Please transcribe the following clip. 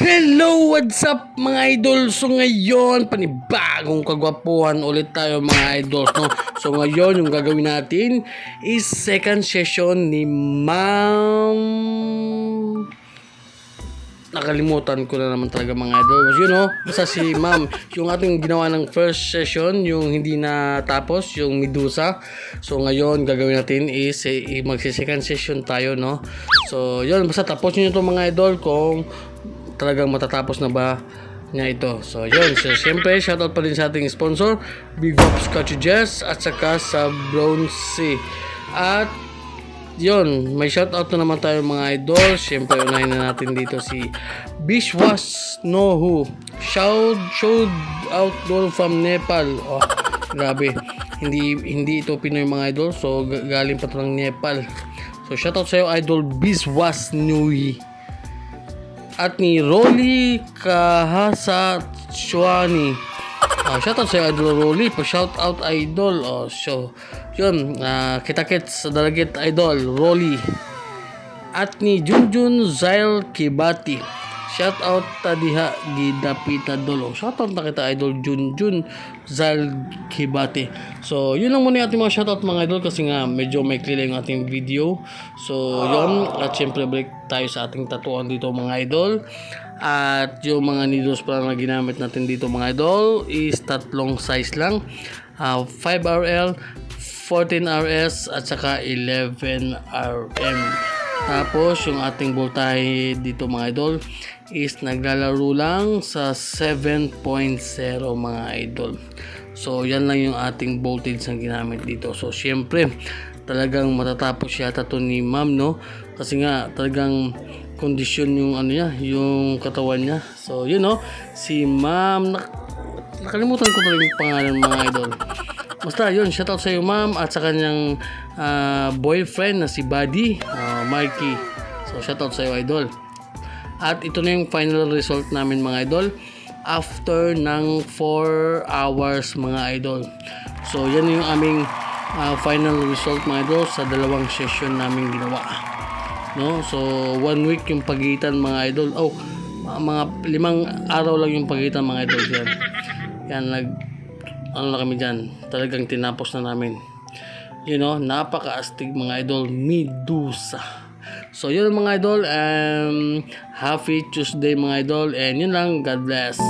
Hello! What's up mga idol? So ngayon, panibagong kagwapuhan ulit tayo mga idols, no? So ngayon, yung gagawin natin is second session ni Ma'am... Nakalimutan ko na naman talaga mga idol. You know, basta si Ma'am, yung ating ginawa ng first session, yung hindi na tapos, yung Medusa. So ngayon, gagawin natin is magsi-second session tayo, no? So yun, basta tapos nyo ito mga idol kung talagang matatapos na ba niya ito. So yun, so siyempre shoutout pa rin sa ating sponsor Big Box Cartridges at saka sa Bronze. At yun, may shoutout na naman tayo mga idol. Siyempre unahin na natin dito si Bishwas Nohu. Shout out doon from Nepal. Oh, grabe, hindi ito Pinoy mga idol, so galing pa ito ng Nepal. So shoutout sa iyo idol Bishwas Nohu. At ni Rolly Kahasachwani. Shoutout sa idol Rolly. Pa-shoutout idol. So, yun. Kita-kits sa dalagit idol Rolly. At ni Junjun Zail Kibati. Shoutout ta diha gidapita dolo. Shoutout na kita idol Junjun Zail Kibati. So, yun lang muna yung ating mga shoutout mga idol kasi nga medyo may clear yung ating video. So, yun. At syempre break tayo sa ating tatuan dito mga idol. At yung mga needles pala na ginamit natin dito mga idol is tatlong size lang. 5RL, 14RS at saka 11RM. Tapos yung ating voltahe dito mga idol is naglalaro lang sa 7.0 mga idol. So yan lang yung ating voltage na ginamit dito. So syempre talagang matatapos yata to ni Ma'am, no? Kasi nga talagang kondisyon yung ano niya, yung katawan niya. So yun, no, si Ma'am, nakalimutan ko talaga yung pangalan mga idol. Basta yun, shoutout sa iyo Ma'am at sa kanyang boyfriend na si Buddy Marky. So shoutout sa iyo idol. At ito na yung final result namin mga idol after ng 4 hours mga idol. So yan yung aming final result mga idol sa dalawang session namin ginawa, no? So 1 week yung pagitan mga idol. Mga 5 araw lang yung pagitan mga idol. Yan ano na kami dyan, talagang tinapos na namin, you know, napaka-astig mga idol, Medusa. So yun mga idol, happy Tuesday mga idol, and yun lang, God bless.